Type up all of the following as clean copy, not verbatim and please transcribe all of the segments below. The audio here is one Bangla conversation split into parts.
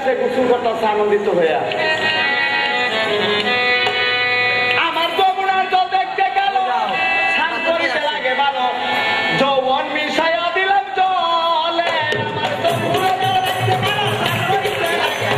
সে গোসল করতেছে আনন্দিত হইয়া। আমার যমুনার জল দেখতে গেল, স্নান করিতে লাগে ভালো, যৌবন মিশাইয়া দিলাম জলে। আমার যমুনার জল দেখতে গেল, স্নান করিতে লাগে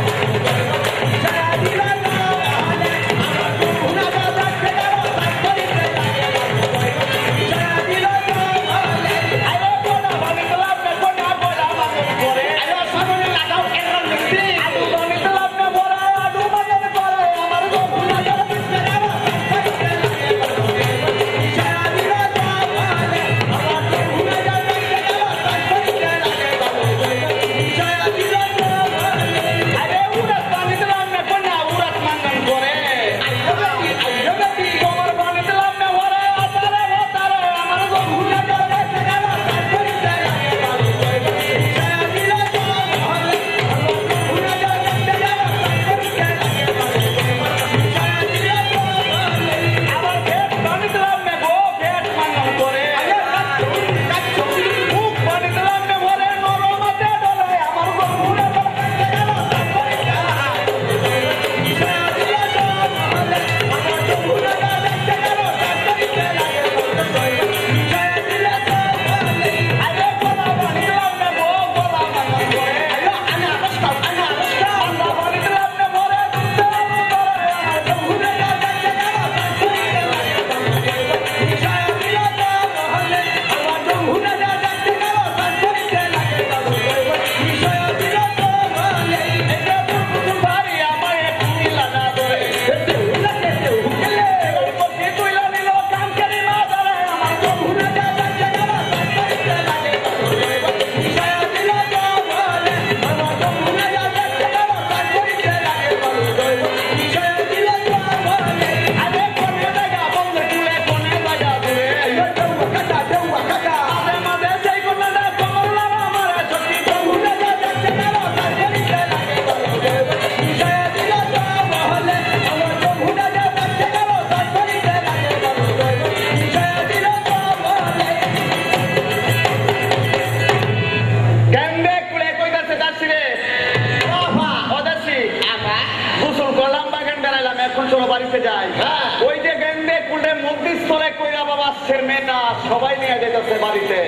সবাই নিয়ে যেতেছে বাড়িতে।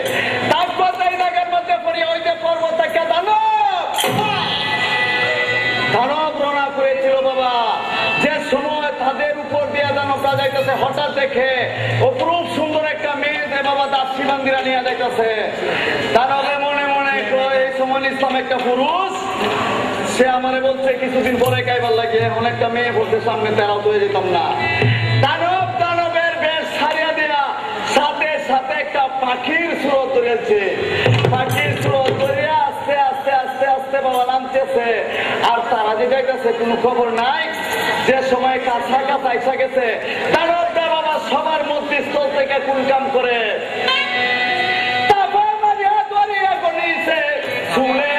তারপর এই জায়গার মধ্যে পড়ি ওই যে পর্বত থেকে দানব রওনা করেছিল বাবা। যে সময় তাদের উপর দিয়ে দানবটা যাইতেছে, হঠাৎ দেখে অপরূপ সুন্দর একটা মেয়ে বাবা দাসী বান্দিরা নিয়ে যাইতেছে। দানবে মনে মনে এই সময় ইসলাম একটা পুরুষ, সে আমারে বলছে কিছুদিন পরে গাইবার লাগে অনেকটা মেয়ে বলতে সামনে তেরাও তো যেতাম না। দানবের বেশ ছাড়িয়া দেয়া সাথে সাথে একটা পাখির স্রোত ধরেছে। পাখির স্রোত ধরে আস্তে আস্তে আস্তে আস্তে বাবা নামতেছে, আর তারা যে যাইতেছে কোনো খবর নাই। যে সময় কাছা কাছা এসে গেছে, দানবটা বাবা সবার মধ্যে স্থল থেকে কুলকাম করে তারপর মারিয়া ধরিয়া গনিছে শুনে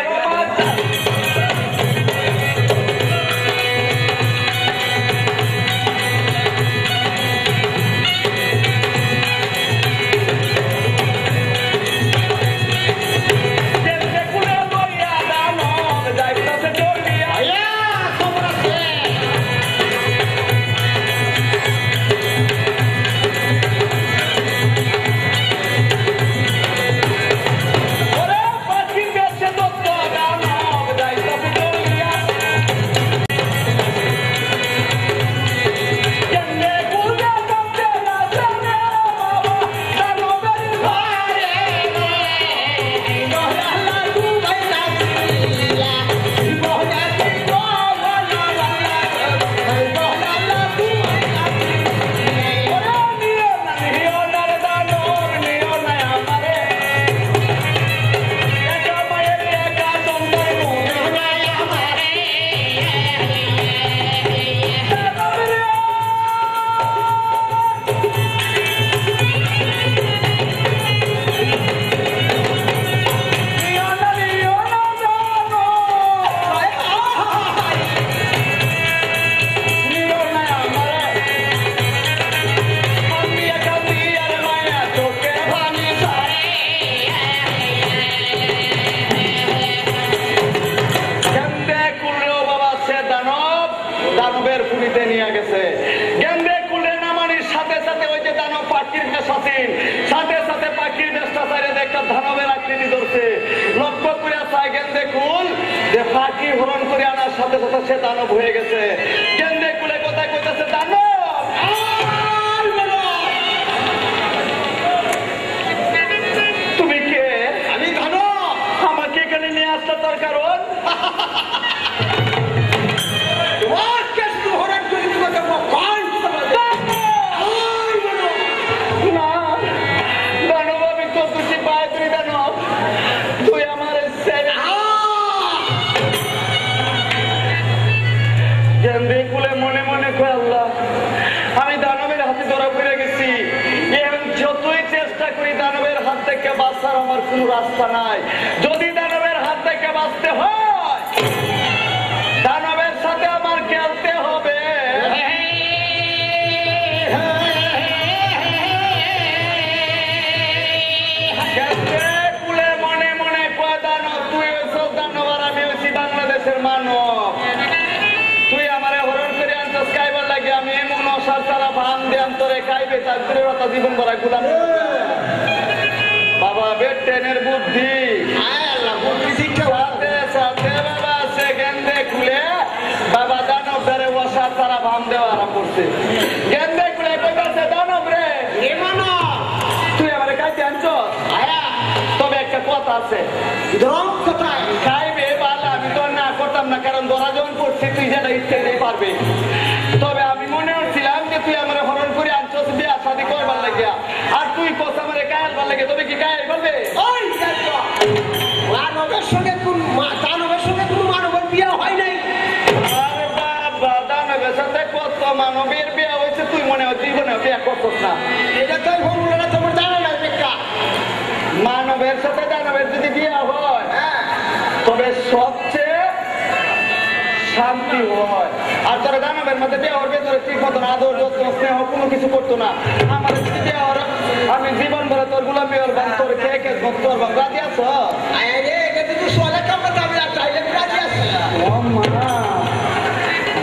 সাথে ওই যে দানব পাখির বেশ আছেন, সাথে সাথে পাখির বেশটা চাইলে একটা দানবের আকৃতি ধরছে। লক্ষ্য করে চাই গেন্দে কুল যে পাখি হরণ করে আনার সাথে সাথে সে দানব হয়ে গেছে। গেন্দে কুলে কোথায় কইতেছে দানব, তুমি কে? আমি দানব। আমাকে এখানে নিয়ে আসতে তার কারণ মনে মনে কয় আল্লাহ আমি দানবের হাতে ধরা পড়ে গেছি, এবং যতই চেষ্টা করি দানবের হাত থেকে বাঁচার আমার কোন রাস্তা নাই। যদি দানবের হাত থেকে বাঁচতে হয় দানবের সাথে আমার খেলতে হবে। কুলে মনে মনে কয় দানব, তুই হইছ দানব আর আমি হইছি বাংলাদেশের মানব। তুই আমারে হরণ করে আনছস খাইবার লাগে, আমি এমন অসার তারা ভান দিয়ে অন্তরে খাইবে তার কথা জীবন ভরা গুলাম। বাবা বেড টেনের বুদ্ধি সাথে সাথে বাবা সে গেন্দে খুলে বাবা দানব ধরে অসার তারা ভান দেওয়া আরম্ভ করছে। গেন্দে খুলে কইতাছে দানব রে তুই আমারে খাইতে আনছস, তবে একটা কথা আছে খাইবে বালা আমি তো না করতাম না, কারণ ধরা যখন করছি তুই যেটা ইচ্ছে নেই পারবে। তবে আমি মনে হচ্ছিলাম যে তুই আমার হরণ করে আনছস বিয়া শাদি করবার লাগিয়া, আর তুই কথা আমার কায়াল বার লাগে, তবে কি কায়াল বলবে মানবের সঙ্গে দানবের সঙ্গে কোন মানবের বিয়ে হয় নাই। আরে বাবা দানবের সাথে কত মানবের বিয়া হয়েছে, তুই মনে হয় জীবনে বিয়া করছস না। এটা তো ফর্মুলাটা তোমার জানা নাই বেকা। মানবের সাথে দানবের যদি বিয়া হয় তবে সবচেয়ে শান্তি হয়। আর তোরা দানবের মধ্যে বিয়ে হবে তোর ঠিক মতন আদর যত্ন স্নেহ কোনো কিছু করতো না। আমার যদি বিয়ে হওয়ার আমি জীবন ভরে তোর গুলামি হরবাম, তোর খেয়ে খেয়ে ভক্ত হরবাম। রাজি আছ?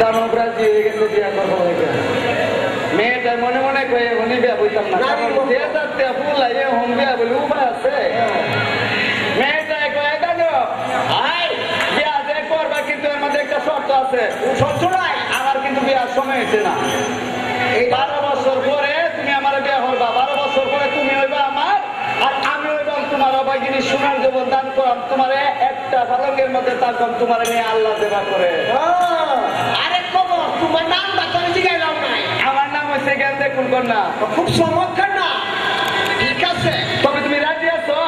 দানব রাজি হয়ে গেছে বিয়া করবো লাগে। মেয়েটা মনে মনে কয়ে উনি বিয়া বইতাম না, ফুল লাগে হোম বিয়া বলে উপায় আছে। মেয়েটা কয়ে দানব বিয়া যে করবা, কিন্তু এর মধ্যে একটা শর্ত আছে। আমার কিন্তু বিয়ার সময় হয়েছে না। এই 12 বছর পরে তুমি আমার বিয়া হইবা, 12 বছর পরে তুমি হইবা আমার, আর আমি হইবাম তোমার অবাগিনী সোনার জীবন দান করাম। তোমার একটা পালঙ্গের মধ্যে থাকবাম, তোমার নিয়ে আল্লাহ দেবা করে। আরে খবর তোমার নাম বাতানো জিগাইলাম নাই। আমার নাম হচ্ছে গেন্দে কুলকন্যা। খুব চমৎকার না, ঠিক আছে। তবে তুমি রাজি আছো?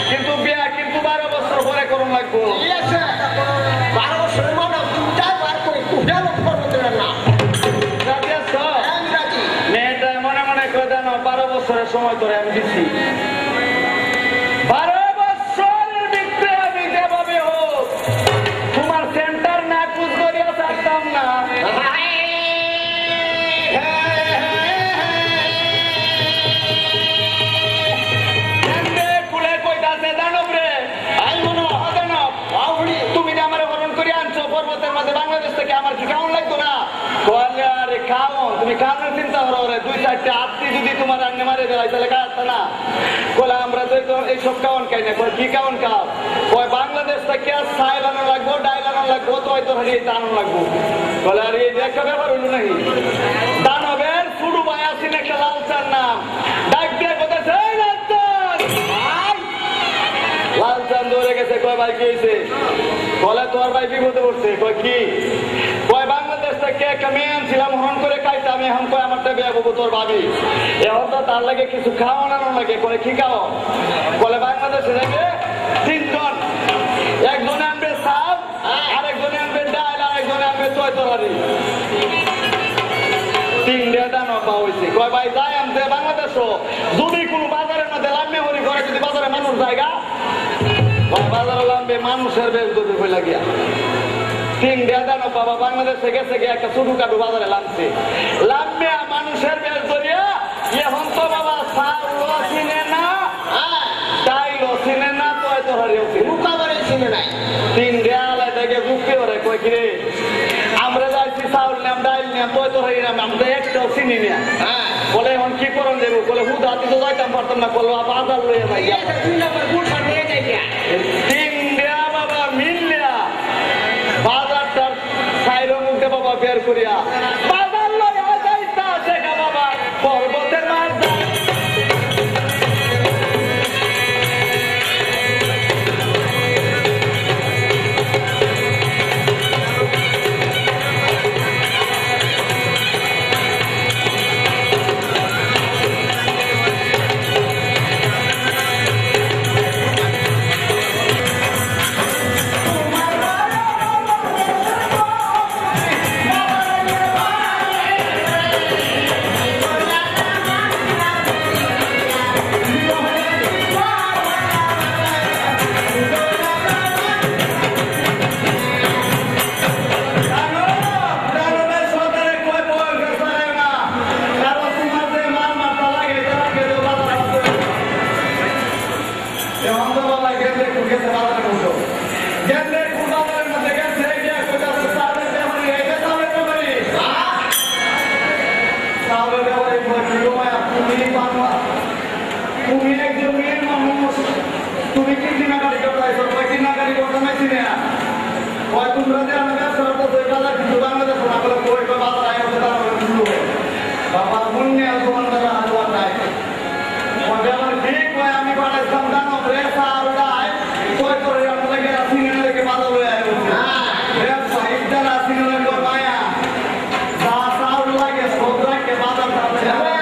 কিন্তু বিয়া কিন্তু 12 বছর পরে করুন লাগবো। ঠিক আছে 12 বছরের মানব তুমি যাই বার করে তুই না রাজি আছো? মেয়েটা মনে মনে করে জানো 12 বছরের সময় ধরে আমি দিচ্ছি। 12 বছরের ভিতরে আমি যেভাবে হোক তোমার সেন্টার না খুঁজ করিয়া থাকতাম না। তুমি আমার হরণ করে আনছো পর্বতের মধ্যে বাংলাদেশ থেকে, আমার কি খাওয়ান লাগতো না? আরে খাওন, তুমি খাওয়ানোর চিন্তা করো রে। 2-4টা আত্মী যদি তোমার রান্না মারে দেয় তাহলে খাওয়াতে না। বলে আমরা তো এইসব খাওয়ান খাই না। কি খাওয়ান খাও? ওই বাংলাদেশ থেকে সাইল আনো লাগবো, ডাইল আনো লাগবো, তো হয়তো আনো লাগবো। বলে আর এই একটা ব্যাপার হইল নাকি? দানবের শুরু ভাই আসিন একটা লালচার নাম ডাক দিয়ে কোথায় লালচান ধরে গেছে। কয় ভাই কি হয়েছে? বলে তোর ভাই বিপদে পড়ছে। কয় কি? কয় বাংলাদেশ থেকে একটা মেয়ে আনছিলাম হরণ করে খাইতে, আমি এখন কয় আমারটা বিয়ে করবো তোর ভাবি। এখন তো তার লাগে কিছু খাওয়ানো লাগে। কয় কি খাও? বলে বাংলাদেশে থেকে 3 জন, একজনে আনবে সাপ, আরেকজনে আনবে ডাল, আরেকজনে আনবে তরকারি। 3 দানব পাওয়া হয়েছে। কয় ভাই যাই আনতে বাংলাদেশও যদি কোনো বাজারের মধ্যে লাম্বে হরি করে, যদি বাজারে মানুষ জায়গা বাজারে লাম্বে মানুষের বেশ যদি হয়ে লাগিয়া 3 দানব বাবা বাংলাদেশে গেছে গিয়ে একটা ছোটখাটো বাজারে লামছে। লাম্বে মানুষের বেশ ধরিয়া এখন তো বাবা সারও চিনে না, ডাইলও চিনে না, তরকারিও চিনে নাই। 3 আলাদা থেকে গুপি ওরে কয় কিরে আমরা যাইছি চাউল নিলাম, ডাইল নিলাম, কয় তোর আমি তো একটাও চিনি না হ্যাঁ বলে এখন কি করেন দেবো বলে হুদ হাতি তো যাইতাম পারতাম না বললো বাজার লইয়া ভাই দুই নম্বর গুড় নিয়ে যাই গিয়া তিন দেয়া বাবা মিললিয়া বাজারটার সাইরো মুখে বাবা বের করিয়া বাজার লইয়া যাইতা দেখা বাবা পর্বতের মাঝ তুমি একজন মেয়ের মানুষ তুমি কি কিনাকারি করতেছো কিনাকারি করতে পারছি না কয় তোমরা যে আমি ব্যবসা করতেছো এই বাজার কিন্তু বাংলাদেশ না করে কই বাজার আয় হতে তারা শুরু বাবা মুন্নে তোমার দ্বারা হাজার নাই আমার ঠিক হয় আমি পাঠাইছিলাম জানো রেসা আর রায় কয় করে আমরা গিয়ে সিনেমা দেখে বাজার লয়ে আয় ব্যবসা ইদার সিনেমা লোক মায়া যা সাউন্ড লাগে সব রাখে বাজার সামনে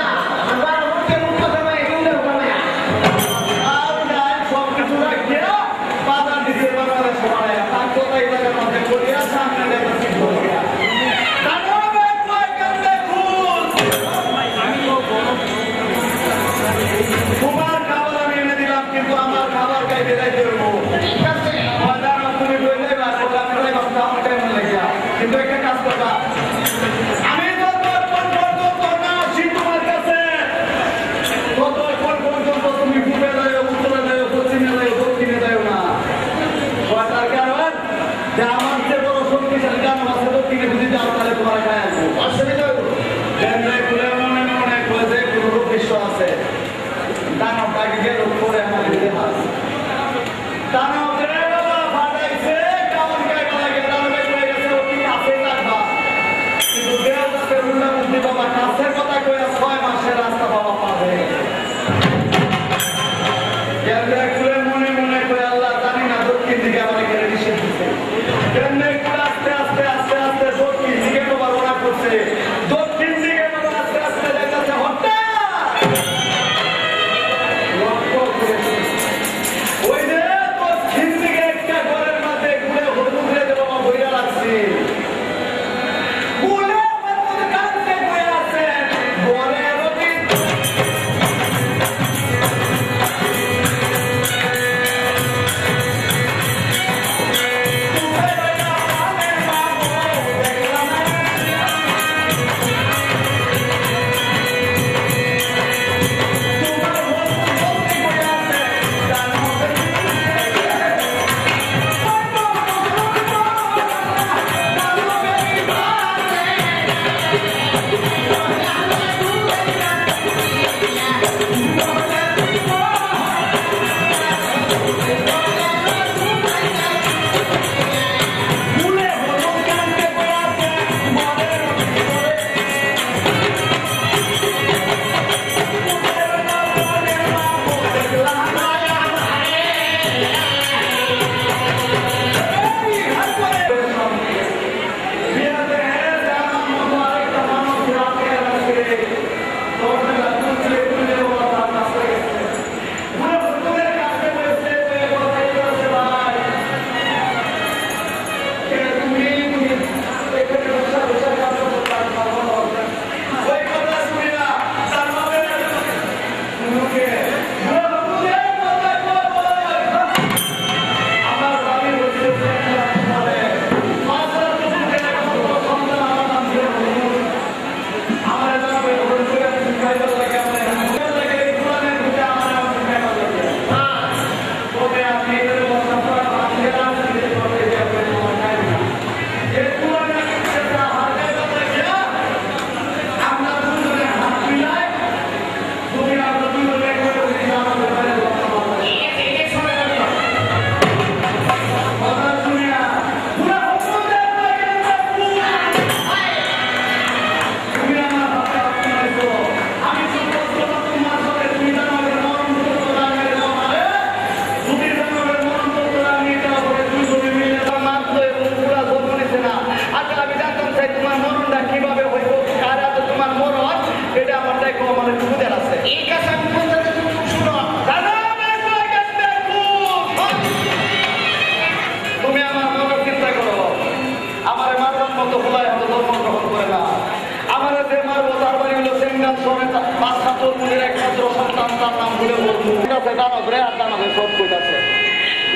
কইতাছে দানব রে, আর দানবে সব কইতাছে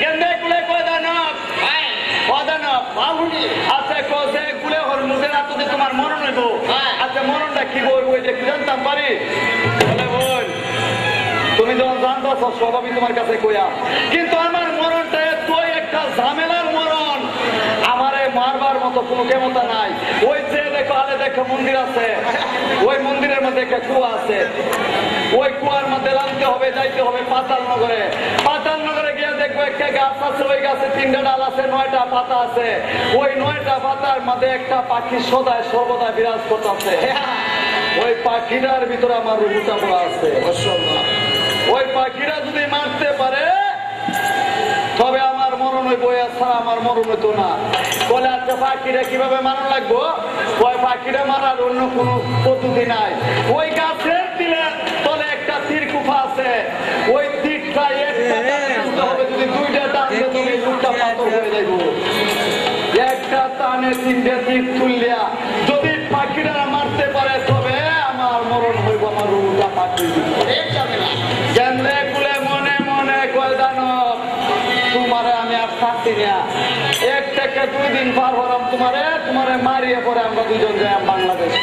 গেন্দে কুলে কয় দানব ও দানব বাহুনি আচ্ছা কসে কুলে হরমুজের আত্মতে তোমার মরণ হইব আচ্ছা মরণটা কি বলবো এটা কি জানতাম পারি বলে বল তুমি যখন জানতো স্বভাবই তোমার কাছে কইয়া কিন্তু আমার মরণটা এতই একটা ঝামেলার মরণ আমারে মারবার মতো কোনো ক্ষমতা নাই ওই যে দেখো আলে দেখো মন্দির আছে ওই মন্দিরের মধ্যে একটা কুয়া আছে ওই কুয়ার মধ্যে নামতে হবে যাইতে হবে পাতাল নগরে গিয়ে দেখবো একটা গাছ আছে ওই গাছে 3টা ডাল আছে 9টা পাতা আছে ওই 9টা পাতার মধ্যে একটা পাখি সদায় সর্বদা বিরাজ করতেছে ওই পাখিটার ভিতরে আমার রুহুটা পড়া আছে ওই পাখিরা যদি মারতে পারে তবে আমার মরণ হইব এছাড়া আমার মরণ হইতো না বলে আচ্ছা পাখিরা কিভাবে মারণ লাগবো ওই পাখিরা মারার অন্য কোনো পদ্ধতি নাই ওই গাছের তলে একটা তীর কুফা আছে ওই তীরটা একটা হবে যদি 2টা টানলে তুমি দুটা পাথর হয়ে যাইব একটা টানে 3টে তীর তুললিয়া যদি পাখিরা মারতে পারে তবে আমার মরণ হইব আমার রুটা পাখি কেন্দ্রে কুলে মনে মনে কয় দানব তোমারে আমি আর থাকছি না 1 থেকে 2 দিন পার হলাম তোমারে মারিয়ে পরে আমরা দুজন যাই বাংলাদেশে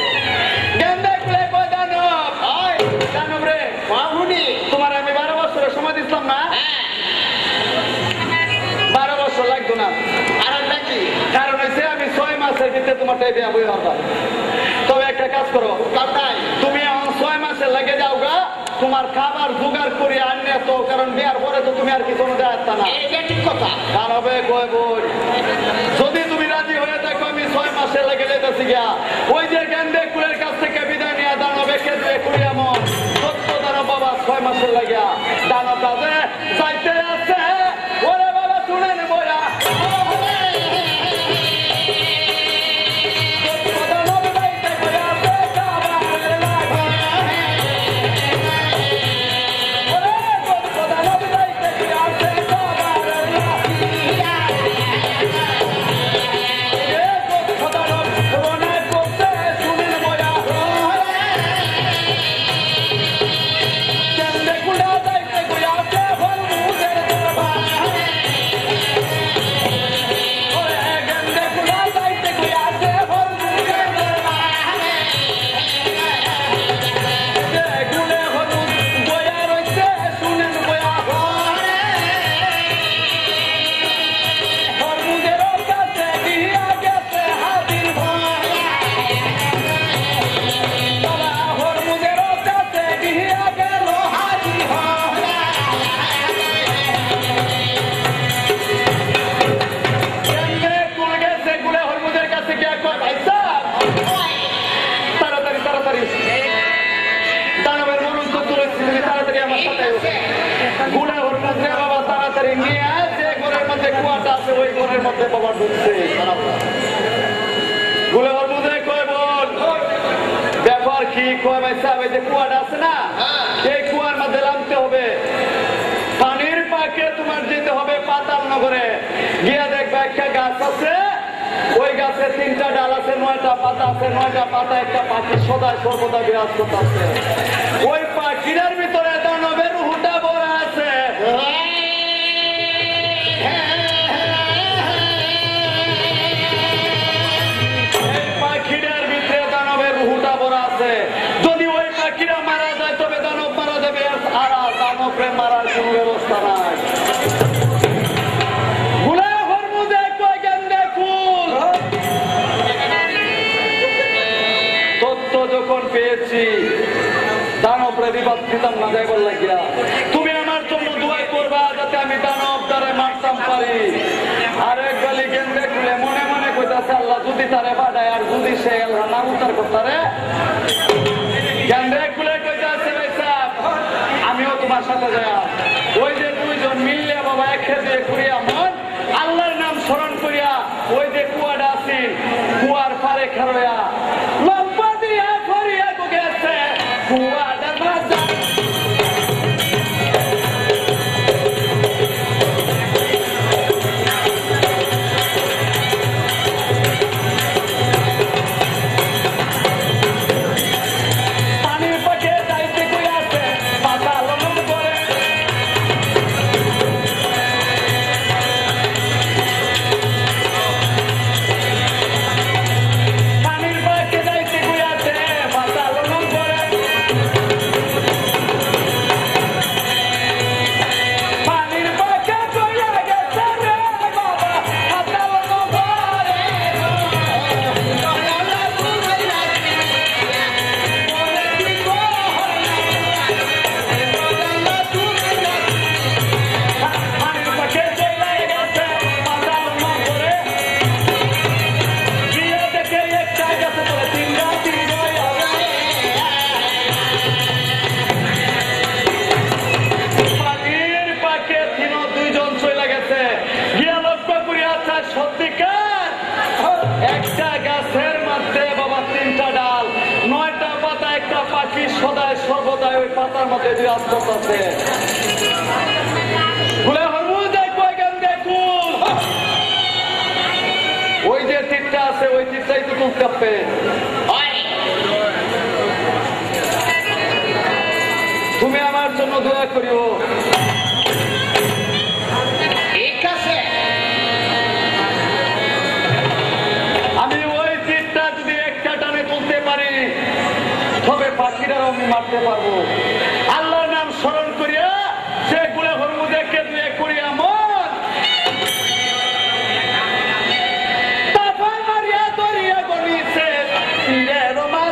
কেন্দ্রে কুলে কয় দানব রে বাহুনি তোমার আমি 12 বছরের সময় দিচ্ছিলাম না 12 বছর লাগতো না আর নাকি কারণ হচ্ছে আমি 6 মাসের ভিতরে তোমারটাই বিয়া বই হতাম তবে একটা কাজ করো কাটাই তুমি এখন 6 মাসে লেগে যাও গা তোমার খাবার জোগাড় করে আনলে তো কারণ বিয়ার পরে তো তুমি আর কি কোনো দেয়াত্তা না এটা ঠিক কথা কারবে কয় বই যদি তুমি রাজি হয়ে দেখো আমি 6 মাসে লেগে যেতেছি গিয়া ওই যে গেন্দে কুলের কাছ থেকে বিদায় নিয়ে দানবে খেতে করি এমন সত্য দানব বাবা 6 মাসে লাগিয়া দানব কাছে যাইতে আছে ওরে বাবা শুনেন বইয়া ব্যাপার কি কয় ভাই সাহেব এই যে কুয়াটা আছে না এই কুয়ার মধ্যে নামতে হবে পানির পাকে তোমার যেতে হবে পাতাল নগরে গিয়া দেখবে একটা গাছ আছে ওই গাছে 3টা ডাল আছে 9টা পাতা আছে 9টা পাতা একটা পাখি সদায় সর্বদা বিরাজ করতেছে ওই পাখিটার ভিতরে দানবের রুহুটা ভরা আছে পাখিটার ভিতরে দানবের রুহুটা ভরা আছে যদি ওই পাখিরা মারা যায় তবে দানব মারা যাবে আর দানবরে মারার কোন ব্যবস্থা নাই তথ্য যখন পেয়েছি দানবরে বিবাদ দিতাম না যাই বললা গিয়া তুমি আমার জন্য দোয়াই করবা যাতে আমি দানব তারে মারতাম পারি আর এক গালি গেন্দে খুলে মনে মনে কইতাছে আল্লাহ যদি তারে বাড়ায় আর যদি সে আল্লাহ না উত্তর করতারে গেন্দে খুলে কইতাছে ভাই সাহেব আমিও তোমার সাথে যাই ওই যে 2 জন মিললে বাবা একে দিয়ে করিয়া মন আল্লাহর নাম স্মরণ করিয়া ওই যে কুয়াটা আছে কুয়ার পারে খারোয়া লম্বা দিয়া করিয়া গেছে কুয়াটার মাঝে পানির পাখে যাইতে কইয়াছে পাতা লম্বা করে পাখি সদায় সর্বদাই ওই পাতার মধ্যে বিরাজ করতেছে। গুলে হরমুজ দেখো এখান দেখুন, ওই যে তীরটা আছে ওই তীরটাই তো তুলতে হবে। তুমি আমার জন্য দোয়া করিও। ঠিক আছে, আমি ওই তীরটা যদি একটা টানে তুলতে পারি তবে পাখিরাও আমি মারতে পারবো। আল্লাহর নাম স্মরণ করিয়া সে গুলে হরমুজকে দুয়ে করিয়া মন তারপর মারিয়া ধরিয়া গলিছে তীরের মাঝে।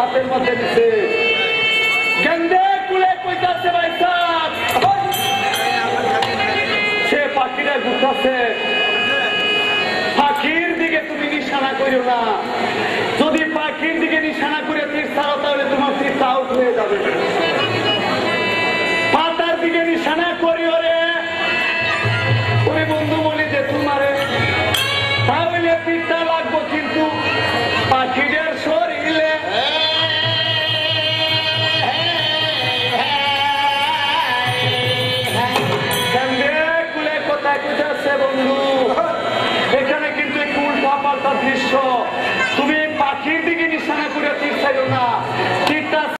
হাতের মধ্যে দিচ্ছে গেন্দে কুলে কইতাছে ভাই সাহেব, সে পাখিরা ঘুরতেছে। পাখির দিকে তুমি নিশানা করিও না, যদি পাখির দিকে নিশানা করে তীর ছাড়ো তাহলে তোমার তীর আউট হয়ে যাবে। পাতার দিকে নিশানা করিও রে, ওই বন্ধু বলি যে তোমারে তাহলে তীরটা লাগবো, কিন্তু পাখিদের শরীরে বন্ধু এখানে কিন্তু একটু উল্টা পাল্টা দৃশ্য। তুমি পাখির দিকে